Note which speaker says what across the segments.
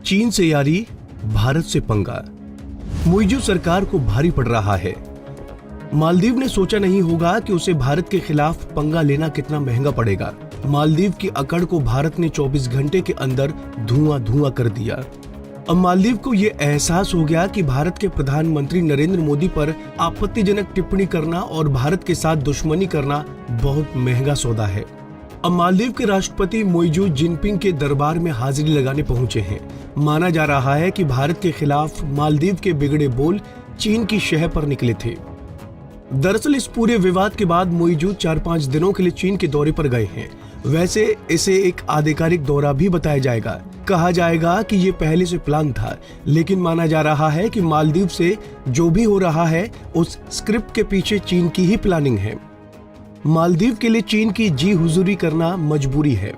Speaker 1: चीन से यारी, भारत से पंगा। मुइज़ू सरकार को भारी पड़ रहा है। मालदीव ने सोचा नहीं होगा कि उसे भारत के खिलाफ पंगा लेना कितना महंगा पड़ेगा। मालदीव की अकड़ को भारत ने 24 घंटे के अंदर धुआं कर दिया। अब मालदीव को ये एहसास हो गया कि भारत के प्रधानमंत्री नरेंद्र मोदी पर आपत्तिजनक टिप्पणी करना और भारत के साथ दुश्मनी करना बहुत महंगा सौदा है। अब मालदीव के राष्ट्रपति मुइज़ू जिनपिंग के दरबार में हाजिरी लगाने पहुंचे हैं। माना जा रहा है कि भारत के खिलाफ मालदीव के बिगड़े बोल चीन की शह पर निकले थे। दरअसल इस पूरे विवाद के बाद मुइज़ू 4-5 दिनों के लिए चीन के दौरे पर गए हैं। वैसे इसे एक आधिकारिक दौरा भी बताया जाएगा। कहा जाएगा कि ये पहले से प्लान था, लेकिन माना जा रहा है कि मालदीव से जो भी हो रहा है उस स्क्रिप्ट के पीछे चीन की ही प्लानिंग है। मालदीव के लिए चीन की जी हुजूरी करना मजबूरी है।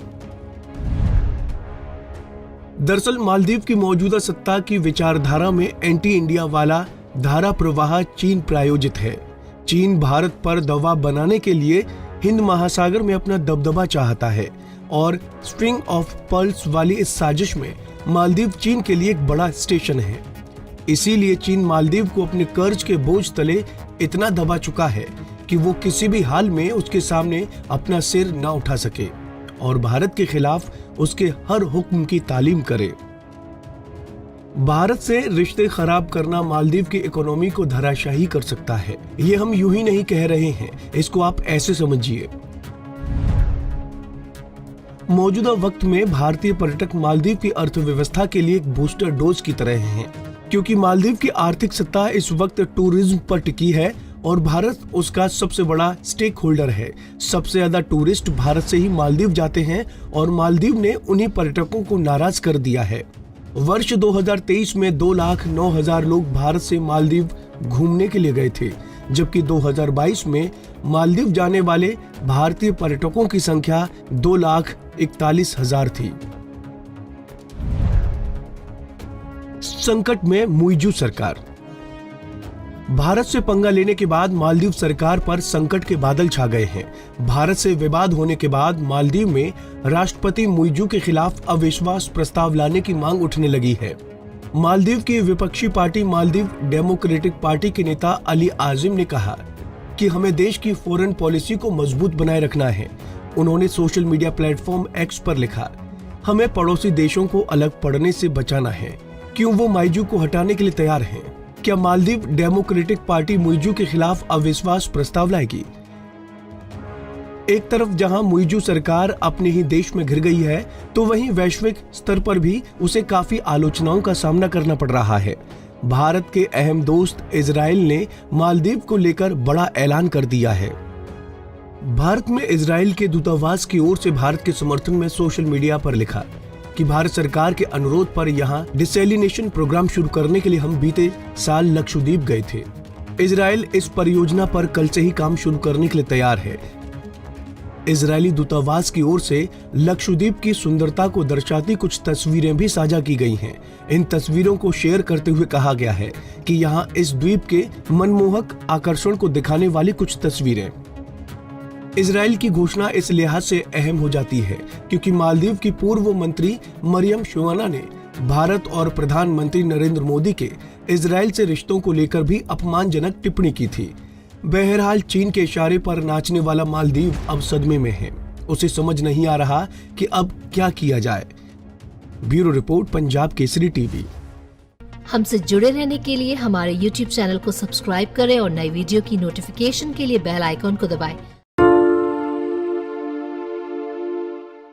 Speaker 1: दरअसल मालदीव की मौजूदा सत्ता की विचारधारा में एंटी इंडिया वाला धारा प्रवाह चीन प्रायोजित है। चीन भारत पर दबाव बनाने के लिए हिंद महासागर में अपना दबदबा चाहता है और स्ट्रिंग ऑफ पर्ल्स वाली इस साजिश में मालदीव चीन के लिए एक बड़ा स्टेशन है। इसीलिए चीन मालदीव को अपने कर्ज के बोझ तले इतना दबा चुका है कि वो किसी भी हाल में उसके सामने अपना सिर ना उठा सके और भारत के खिलाफ उसके हर हुक्म की तालीम करे। भारत से रिश्ते खराब करना मालदीव की इकोनॉमी को धराशायी कर सकता है। ये हम यूं ही नहीं कह रहे हैं, इसको आप ऐसे समझिए। मौजूदा वक्त में भारतीय पर्यटक मालदीव की अर्थव्यवस्था के लिए एक बूस्टर डोज की तरह हैं, क्योंकि मालदीव की आर्थिक सत्ता इस वक्त टूरिज्म पर टिकी है और भारत उसका सबसे बड़ा स्टेक होल्डर है। सबसे ज्यादा टूरिस्ट भारत से ही मालदीव जाते हैं और मालदीव ने उन्हीं पर्यटकों को नाराज कर दिया है। वर्ष 2023 में 2,09,000 लोग भारत से मालदीव घूमने के लिए गए थे, जबकि 2022 में मालदीव जाने वाले भारतीय पर्यटकों की संख्या 2,41,000 थी। संकट में मुइज़ू सरकार। भारत से पंगा लेने के बाद मालदीव सरकार पर संकट के बादल छा गए हैं। भारत से विवाद होने के बाद मालदीव में राष्ट्रपति मुइज़ू के खिलाफ अविश्वास प्रस्ताव लाने की मांग उठने लगी है। मालदीव की विपक्षी पार्टी मालदीव डेमोक्रेटिक पार्टी के नेता अली आजिम ने कहा कि हमें देश की फॉरेन पॉलिसी को मजबूत बनाए रखना है। उन्होंने सोशल मीडिया प्लेटफॉर्म एक्स पर लिखा, हमें पड़ोसी देशों को अलग पड़ने से बचाना है। क्यों वो मुइज़ू को हटाने के लिए तैयार हैं? क्या मालदीव डेमोक्रेटिक पार्टी मुइज़ू के खिलाफ अविश्वास प्रस्ताव लाएगी? एक तरफ जहां मुइज़ू सरकार अपने ही देश में घिर गई है, तो वहीं वैश्विक स्तर पर भी उसे काफी आलोचनाओं का सामना करना पड़ रहा है। भारत के अहम दोस्त इजराइल ने मालदीव को लेकर बड़ा ऐलान कर दिया है। भारत में इजराइल के दूतावास की ओर से भारत के समर्थन में सोशल मीडिया पर लिखा कि भारत सरकार के अनुरोध पर यहां डिसैलिनेशन प्रोग्राम शुरू करने के लिए हम बीते साल लक्षद्वीप गए थे। इजराइल इस परियोजना पर कल से ही काम शुरू करने के लिए तैयार है। इजरायली दूतावास की ओर से लक्षद्वीप की सुंदरता को दर्शाती कुछ तस्वीरें भी साझा की गई हैं। इन तस्वीरों को शेयर करते हुए कहा गया है कि यहाँ इस द्वीप के मनमोहक आकर्षण को दिखाने वाली कुछ तस्वीरें। इजराइल की घोषणा इस लिहाज से अहम हो जाती है क्योंकि मालदीव की पूर्व मंत्री मरियम शोवाना ने भारत और प्रधानमंत्री नरेंद्र मोदी के इजराइल से रिश्तों को लेकर भी अपमानजनक टिप्पणी की थी। बहरहाल चीन के इशारे पर नाचने वाला मालदीव अब सदमे में है। उसे समझ नहीं आ रहा कि अब क्या किया जाए। Bureau report, Punjab Kesari TV.
Speaker 2: हमसे जुड़े रहने के लिए हमारे YouTube चैनल को सब्सक्राइब करें और नई वीडियो की नोटिफिकेशन के लिए बेल आइकॉन को दबाएं।